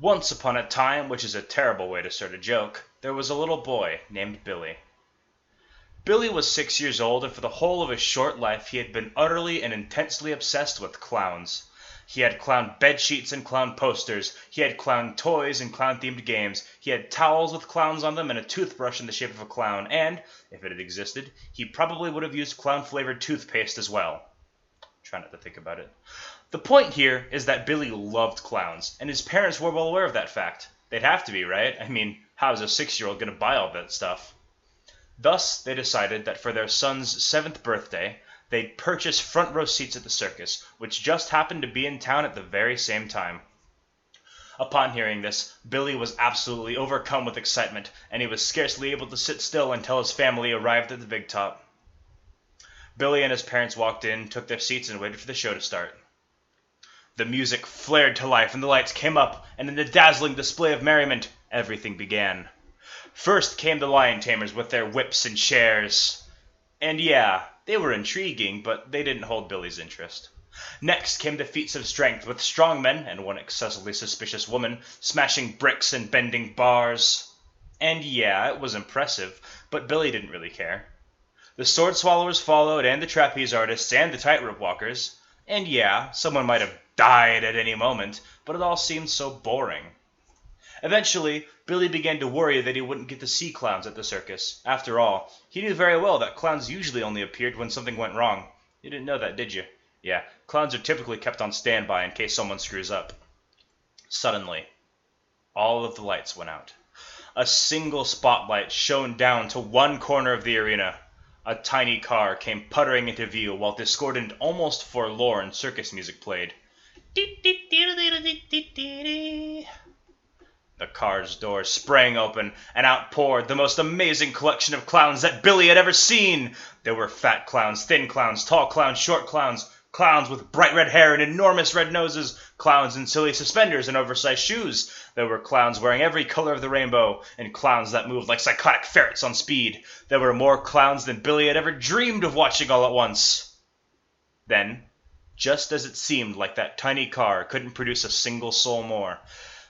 Once upon a time, which is a terrible way to start a joke, there was a little boy named Billy. Billy was 6 years old, and for the whole of his short life he had been utterly and intensely obsessed with clowns. He had clown bedsheets and clown posters, he had clown toys and clown-themed games, he had towels with clowns on them and a toothbrush in the shape of a clown, and, if it had existed, he probably would have used clown-flavored toothpaste as well. Try not to think about it. The point here is that Billy loved clowns, and his parents were well aware of that fact. They'd have to be, right? I mean, how is a 6-year-old going to buy all that stuff? Thus, they decided that for their son's 7th birthday, they'd purchase front row seats at the circus, which just happened to be in town at the very same time. Upon hearing this, Billy was absolutely overcome with excitement, and he was scarcely able to sit still until his family arrived at the big top. Billy and his parents walked in, took their seats, and waited for the show to start. The music flared to life, and the lights came up, and in a dazzling display of merriment, everything began. First came the lion tamers with their whips and chairs. And yeah, they were intriguing, but they didn't hold Billy's interest. Next came the feats of strength, with strong men, and one excessively suspicious woman, smashing bricks and bending bars. And yeah, it was impressive, but Billy didn't really care. The sword swallowers followed, and the trapeze artists, and the tightrope walkers. And yeah, someone might have died at any moment, but it all seemed so boring. Eventually, Billy began to worry that he wouldn't get to see clowns at the circus. After all, he knew very well that clowns usually only appeared when something went wrong. You didn't know that, did you? Yeah, clowns are typically kept on standby in case someone screws up. Suddenly, all of the lights went out. A single spotlight shone down to one corner of the arena. A tiny car came puttering into view while discordant, almost forlorn circus music played. The car's doors sprang open, and out poured the most amazing collection of clowns that Billy had ever seen. There were fat clowns, thin clowns, tall clowns, short clowns, clowns with bright red hair and enormous red noses, clowns in silly suspenders and oversized shoes. There were clowns wearing every color of the rainbow, and clowns that moved like psychotic ferrets on speed. There were more clowns than Billy had ever dreamed of watching all at once. Then, just as it seemed like that tiny car couldn't produce a single soul more,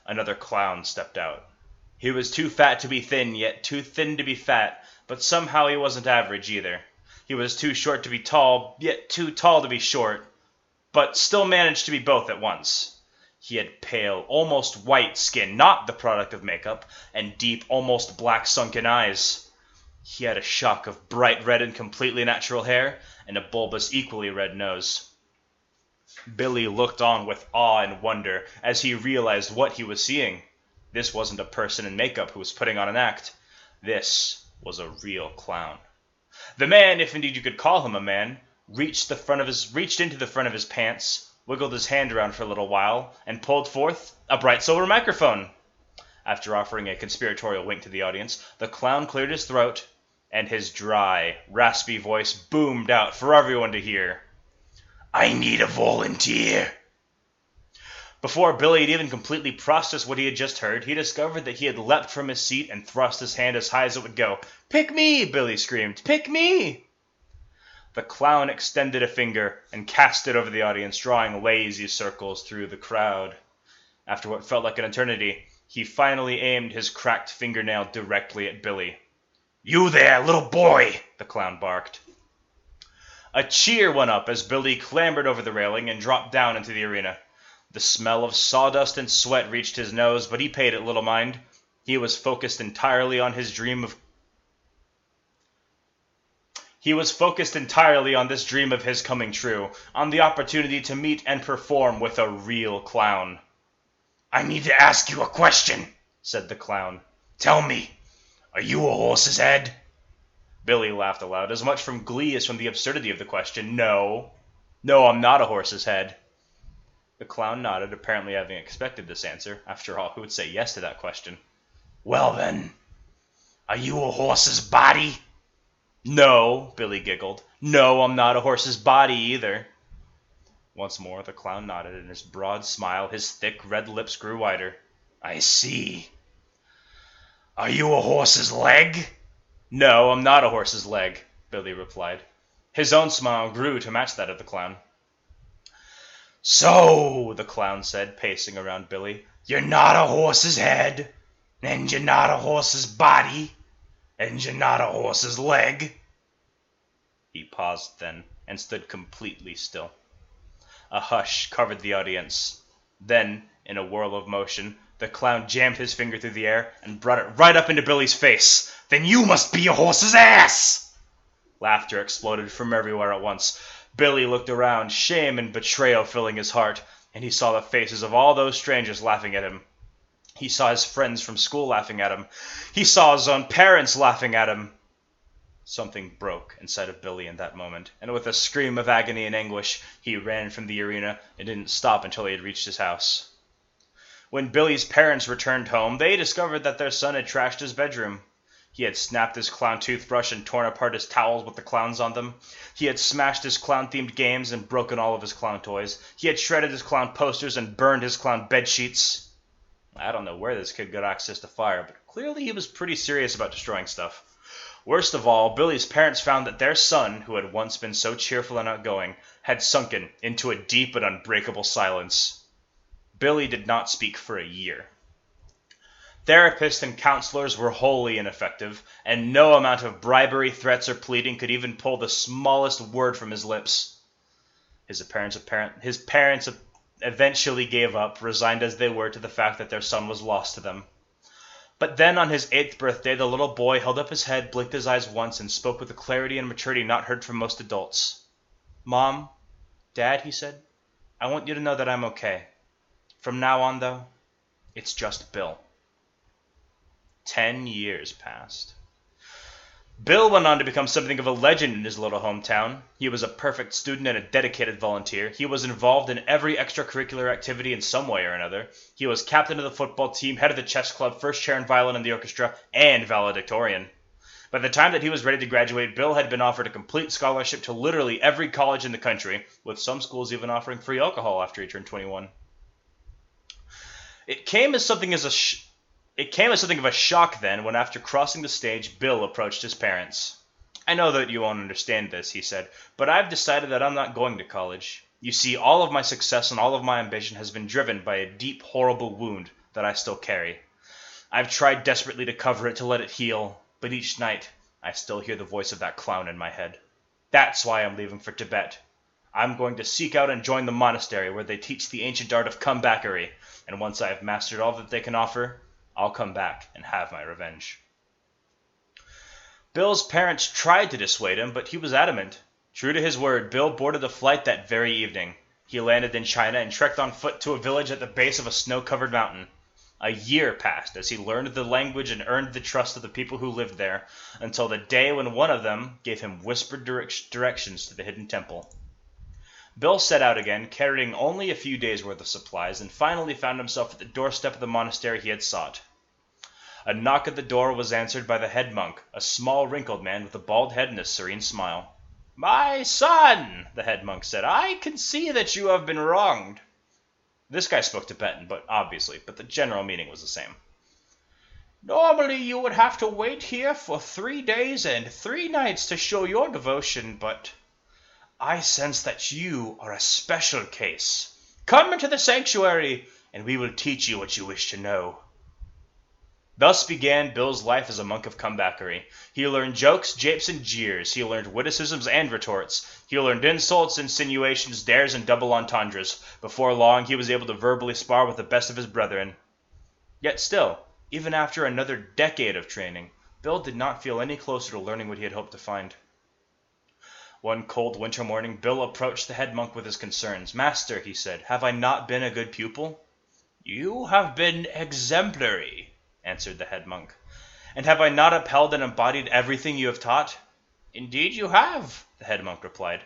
another clown stepped out. He was too fat to be thin, yet too thin to be fat, but somehow he wasn't average either. He was too short to be tall, yet too tall to be short, but still managed to be both at once. He had pale, almost white skin, not the product of makeup, and deep, almost black sunken eyes. He had a shock of bright red and completely natural hair, and a bulbous, equally red nose. Billy looked on with awe and wonder as he realized what he was seeing. This wasn't a person in makeup who was putting on an act. This was a real clown. The man, if indeed you could call him a man, reached into the front of his pants, wiggled his hand around for a little while, and pulled forth a bright silver microphone. After offering a conspiratorial wink to the audience, the clown cleared his throat, and his dry, raspy voice boomed out for everyone to hear. "I need a volunteer." Before Billy had even completely processed what he had just heard, he discovered that he had leapt from his seat and thrust his hand as high as it would go. "Pick me!" Billy screamed. "Pick me!" The clown extended a finger and cast it over the audience, drawing lazy circles through the crowd. After what felt like an eternity, he finally aimed his cracked fingernail directly at Billy. "You there, little boy!" the clown barked. A cheer went up as Billy clambered over the railing and dropped down into the arena. The smell of sawdust and sweat reached his nose, but he paid it little mind. He was focused entirely on this dream of his coming true, on the opportunity to meet and perform with a real clown. "I need to ask you a question," said the clown. "Tell me, are you a horse's head?" Billy laughed aloud, as much from glee as from the absurdity of the question. No, I'm not a horse's head." The clown nodded, apparently having expected this answer. After all, who would say yes to that question? "Well then, are you a horse's body?" "No," Billy giggled. "No, I'm not a horse's body either." Once more the clown nodded, and his broad smile, his thick red lips grew wider. "I see. Are you a horse's leg?" "No, I'm not a horse's leg," Billy replied. His own smile grew to match that of the clown. "So," the clown said, pacing around Billy, "you're not a horse's head, and you're not a horse's body, and you're not a horse's leg." He paused then, and stood completely still. A hush covered the audience. Then, in a whirl of motion, the clown jammed his finger through the air and brought it right up into Billy's face. "Then you must be a horse's ass!" Laughter exploded from everywhere at once. Billy looked around, shame and betrayal filling his heart, and he saw the faces of all those strangers laughing at him. He saw his friends from school laughing at him. He saw his own parents laughing at him. Something broke inside of Billy in that moment, and with a scream of agony and anguish, he ran from the arena and didn't stop until he had reached his house. When Billy's parents returned home, they discovered that their son had trashed his bedroom. He had snapped his clown toothbrush and torn apart his towels with the clowns on them. He had smashed his clown-themed games and broken all of his clown toys. He had shredded his clown posters and burned his clown bedsheets. I don't know where this kid got access to fire, but clearly he was pretty serious about destroying stuff. Worst of all, Billy's parents found that their son, who had once been so cheerful and outgoing, had sunken into a deep and unbreakable silence. Billy did not speak for a year. Therapists and counselors were wholly ineffective, and no amount of bribery, threats, or pleading could even pull the smallest word from his lips. His parents eventually gave up, resigned as they were to the fact that their son was lost to them. But then on his 8th birthday, the little boy held up his head, blinked his eyes once, and spoke with a clarity and maturity not heard from most adults. "Mom, Dad," he said, "I want you to know that I'm okay. From now on, though, it's just Bill." 10 years passed. Bill went on to become something of a legend in his little hometown. He was a perfect student and a dedicated volunteer. He was involved in every extracurricular activity in some way or another. He was captain of the football team, head of the chess club, first chair and violin in the orchestra, and valedictorian. By the time that he was ready to graduate, Bill had been offered a complete scholarship to literally every college in the country, with some schools even offering free alcohol after he turned 21. It came as something of a shock then when, after crossing the stage, Bill approached his parents. "I know that you won't understand this," he said, "but I've decided that I'm not going to college. You see, all of my success and all of my ambition has been driven by a deep, horrible wound that I still carry. I've tried desperately to cover it, to let it heal, but each night I still hear the voice of that clown in my head. That's why I'm leaving for Tibet. I'm going to seek out and join the monastery where they teach the ancient art of comebacker-y, and once I have mastered all that they can offer, I'll come back and have my revenge." Bill's parents tried to dissuade him, but he was adamant. True to his word, Bill boarded a flight that very evening. He landed in China and trekked on foot to a village at the base of a snow-covered mountain. A year passed as he learned the language and earned the trust of the people who lived there, until the day when one of them gave him whispered directions to the hidden temple. Bill set out again, carrying only a few days' worth of supplies, and finally found himself at the doorstep of the monastery he had sought. A knock at the door was answered by the head monk, a small, wrinkled man with a bald head and a serene smile. "My son," the head monk said, "I can see that you have been wronged." This guy spoke Tibetan, but the general meaning was the same. "Normally you would have to wait here for 3 days and 3 nights to show your devotion, but I sense that you are a special case. Come into the sanctuary, and we will teach you what you wish to know." Thus began Bill's life as a monk of comebackery. He learned jokes, japes, and jeers. He learned witticisms and retorts. He learned insults, insinuations, dares, and double entendres. Before long, he was able to verbally spar with the best of his brethren. Yet still, even after another decade of training, Bill did not feel any closer to learning what he had hoped to find. One cold winter morning, Bill approached the head monk with his concerns. "Master," he said, "have I not been a good pupil?" "You have been exemplary," answered the head monk. "And have I not upheld and embodied everything you have taught?" "Indeed you have," the head monk replied.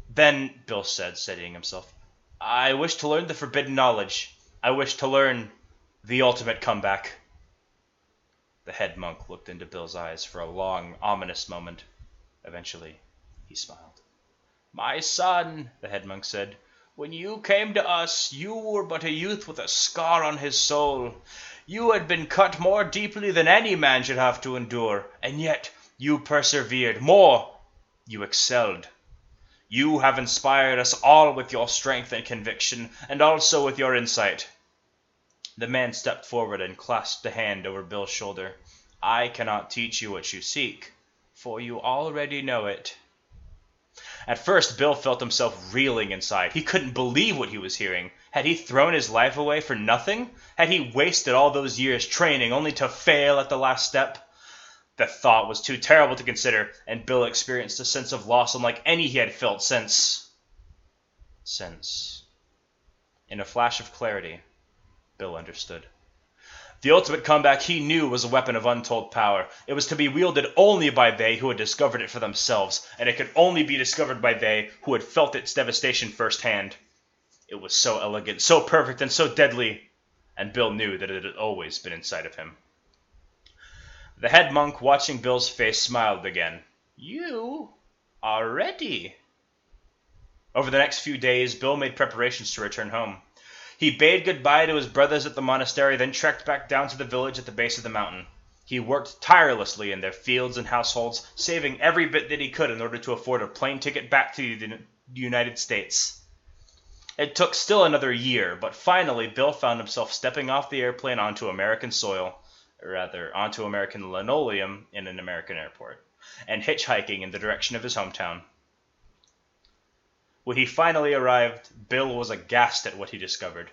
"Then," Bill said, steadying himself, "I wish to learn the forbidden knowledge. I wish to learn the ultimate comeback." The head monk looked into Bill's eyes for a long, ominous moment. Eventually, he smiled. "My son," the head monk said, "when you came to us, you were but a youth with a scar on his soul. You had been cut more deeply than any man should have to endure, and yet you persevered. More, you excelled. You have inspired us all with your strength and conviction, and also with your insight. The man stepped forward and clasped a hand over Bill's shoulder. I cannot teach you what you seek, for you already know it. At first, Bill felt himself reeling inside. He couldn't believe what he was hearing. Had he thrown his life away for nothing? Had he wasted all those years training only to fail at the last step? The thought was too terrible to consider, and Bill experienced a sense of loss unlike any he had felt since. In a flash of clarity, Bill understood. The ultimate comeback he knew was a weapon of untold power. It was to be wielded only by they who had discovered it for themselves, and it could only be discovered by they who had felt its devastation firsthand. It was so elegant, so perfect, and so deadly, and Bill knew that it had always been inside of him. The head monk, watching Bill's face, smiled again. You are ready. Over the next few days, Bill made preparations to return home. He bade goodbye to his brothers at the monastery, then trekked back down to the village at the base of the mountain. He worked tirelessly in their fields and households, saving every bit that he could in order to afford a plane ticket back to the United States. It took still another year, but finally Bill found himself stepping off the airplane onto American soil, onto American linoleum in an American airport, and hitchhiking in the direction of his hometown. When he finally arrived, Bill was aghast at what he discovered.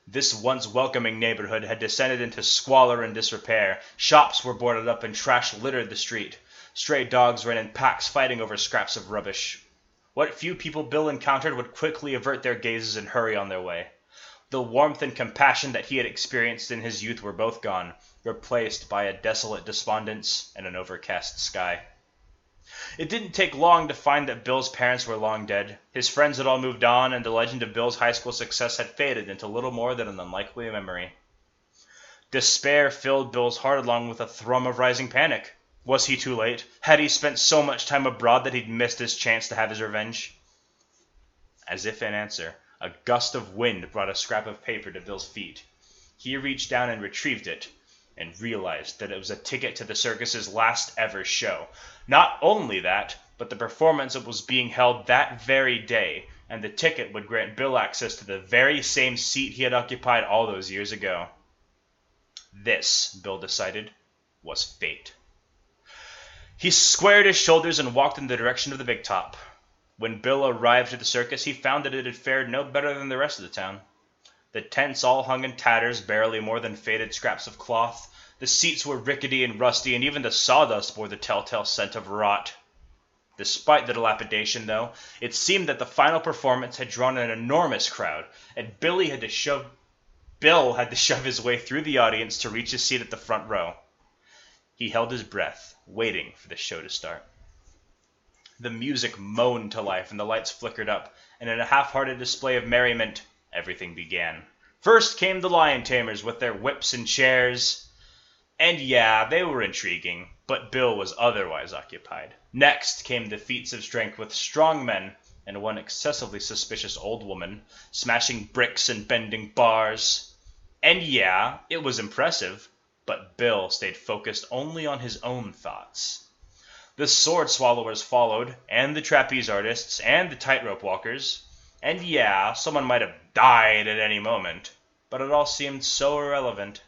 This once welcoming neighborhood had descended into squalor and disrepair. Shops were boarded up and trash littered the street. Stray dogs ran in packs fighting over scraps of rubbish. What few people Bill encountered would quickly avert their gazes and hurry on their way. The warmth and compassion that he had experienced in his youth were both gone, replaced by a desolate despondence and an overcast sky. It didn't take long to find that Bill's parents were long dead. His friends had all moved on, and the legend of Bill's high school success had faded into little more than an unlikely memory. Despair filled Bill's heart along with a thrum of rising panic. Was he too late? Had he spent so much time abroad that he'd missed his chance to have his revenge? As if in answer, a gust of wind brought a scrap of paper to Bill's feet. He reached down and retrieved it, and realized that it was a ticket to the circus's last ever show. Not only that, but the performance was being held that very day, and the ticket would grant Bill access to the very same seat he had occupied all those years ago. This, Bill decided, was fate. He squared his shoulders and walked in the direction of the big top. When Bill arrived at the circus, he found that it had fared no better than the rest of the town. The tents all hung in tatters, barely more than faded scraps of cloth. The seats were rickety and rusty, and even the sawdust bore the telltale scent of rot. Despite the dilapidation, though, it seemed that the final performance had drawn an enormous crowd, and Bill had to shove his way through the audience to reach his seat at the front row. He held his breath, waiting for the show to start. The music moaned to life, and the lights flickered up, and in a half-hearted display of merriment, everything began. First came the lion tamers with their whips and chairs. And yeah, they were intriguing, but Bill was otherwise occupied. Next came the feats of strength with strong men and one excessively suspicious old woman, smashing bricks and bending bars. And yeah, it was impressive, but Bill stayed focused only on his own thoughts. The sword swallowers followed, and the trapeze artists, and the tightrope walkers. And yeah, someone might have died at any moment, but it all seemed so irrelevant.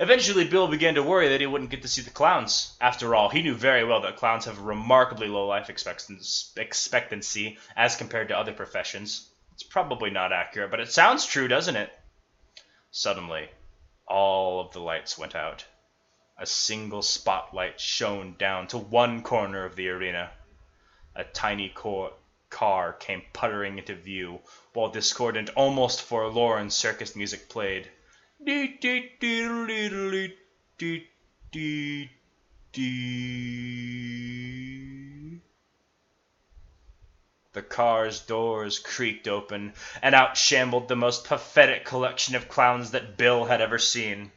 Eventually, Bill began to worry that he wouldn't get to see the clowns. After all, he knew very well that clowns have a remarkably low life expectancy as compared to other professions. It's probably not accurate, but it sounds true, doesn't it? Suddenly, all of the lights went out. A single spotlight shone down to one corner of the arena. A tiny car came puttering into view, while discordant, almost forlorn circus music played. The car's doors creaked open, and out shambled the most pathetic collection of clowns that Bill had ever seen.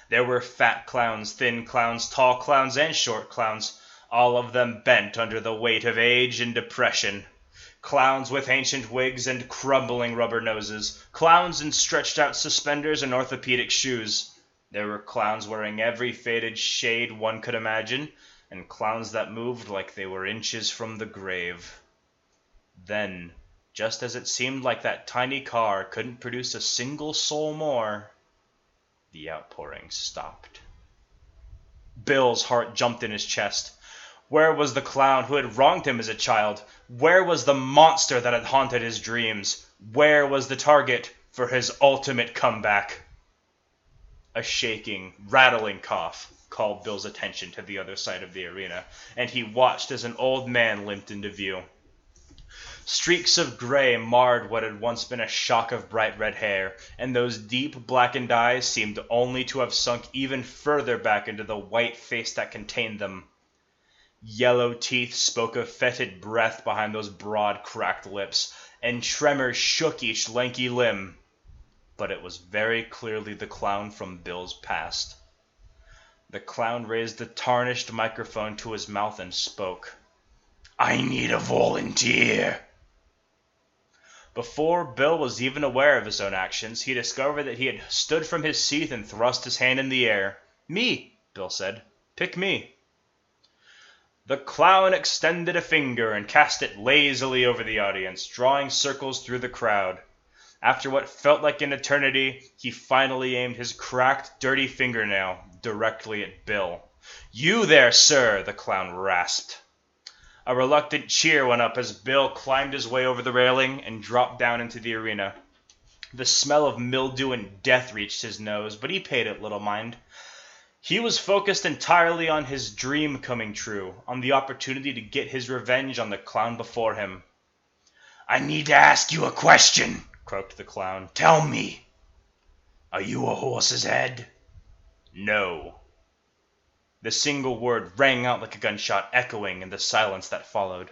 There were fat clowns, thin clowns, tall clowns, and short clowns, all of them bent under the weight of age and depression. Clowns with ancient wigs and crumbling rubber noses. Clowns in stretched-out suspenders and orthopedic shoes. There were clowns wearing every faded shade one could imagine, and clowns that moved like they were inches from the grave. Then, just as it seemed like that tiny car couldn't produce a single soul more, the outpouring stopped. Bill's heart jumped in his chest. Where was the clown who had wronged him as a child? Where was the monster that had haunted his dreams? Where was the target for his ultimate comeback? A shaking, rattling cough called Bill's attention to the other side of the arena, and he watched as an old man limped into view. Streaks of gray marred what had once been a shock of bright red hair, and those deep blackened eyes seemed only to have sunk even further back into the white face that contained them. Yellow teeth spoke of fetid breath behind those broad, cracked lips, and tremors shook each lanky limb. But it was very clearly the clown from Bill's past. The clown raised the tarnished microphone to his mouth and spoke. "I need a volunteer." Before Bill was even aware of his own actions, he discovered that he had stood from his seat and thrust his hand in the air. "Me," Bill said. "Pick me." The clown extended a finger and cast it lazily over the audience, drawing circles through the crowd. After what felt like an eternity, he finally aimed his cracked, dirty fingernail directly at Bill. "You there, sir," the clown rasped. A reluctant cheer went up as Bill climbed his way over the railing and dropped down into the arena. The smell of mildew and death reached his nose, but he paid it little mind. He was focused entirely on his dream coming true, on the opportunity to get his revenge on the clown before him. "I need to ask you a question," croaked the clown. "Tell me, are you a horse's head?" "No." The single word rang out like a gunshot, echoing in the silence that followed.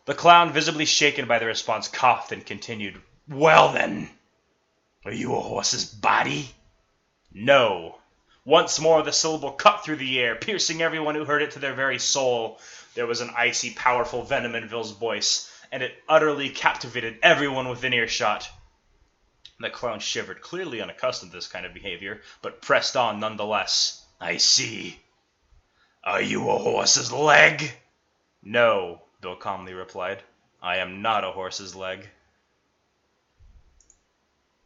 The clown, visibly shaken by the response, coughed and continued. "Well then, are you a horse's body?" "No." Once more the syllable cut through the air, piercing everyone who heard it to their very soul. There was an icy, powerful venom in Bill's voice, and it utterly captivated everyone within earshot. The clown shivered, clearly unaccustomed to this kind of behavior, but pressed on nonetheless. "I see. Are you a horse's leg?" "No," Bill calmly replied. "I am not a horse's leg."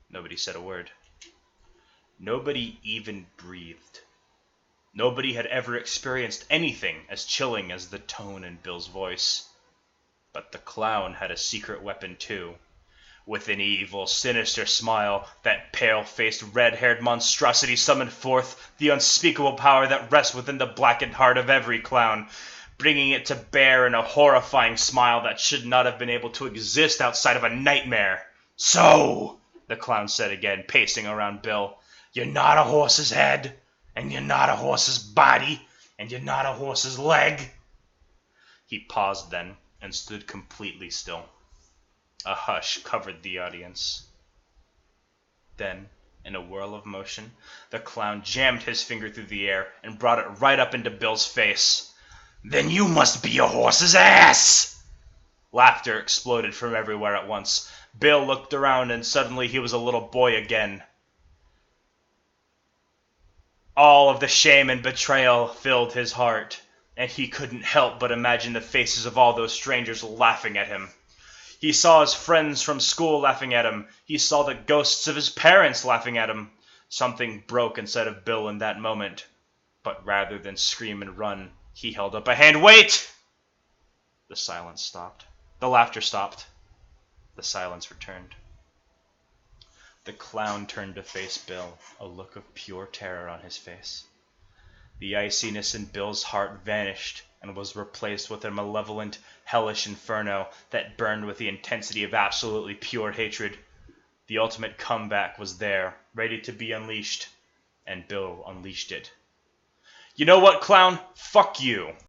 Nobody said a word. Nobody even breathed. Nobody had ever experienced anything as chilling as the tone in Bill's voice. But the clown had a secret weapon too. With an evil, sinister smile, that pale-faced, red-haired monstrosity summoned forth the unspeakable power that rests within the blackened heart of every clown, bringing it to bear in a horrifying smile that should not have been able to exist outside of a nightmare. "So," the clown said again, pacing around Bill, "you're not a horse's head, and you're not a horse's body, and you're not a horse's leg?" He paused then, and stood completely still. A hush covered the audience. Then, in a whirl of motion, the clown jammed his finger through the air and brought it right up into Bill's face. "Then you must be a horse's ass!" Laughter exploded from everywhere at once. Bill looked around and suddenly he was a little boy again. All of the shame and betrayal filled his heart, and he couldn't help but imagine the faces of all those strangers laughing at him. He saw his friends from school laughing at him. He saw the ghosts of his parents laughing at him. Something broke inside of Bill in that moment. But rather than scream and run, he held up a hand. "Wait!" The silence stopped. The laughter stopped. The silence returned. The clown turned to face Bill, a look of pure terror on his face. The iciness in Bill's heart vanished and was replaced with a malevolent, hellish inferno that burned with the intensity of absolutely pure hatred. The ultimate comeback was there, ready to be unleashed, and Bill unleashed it. "You know what, clown? Fuck you!"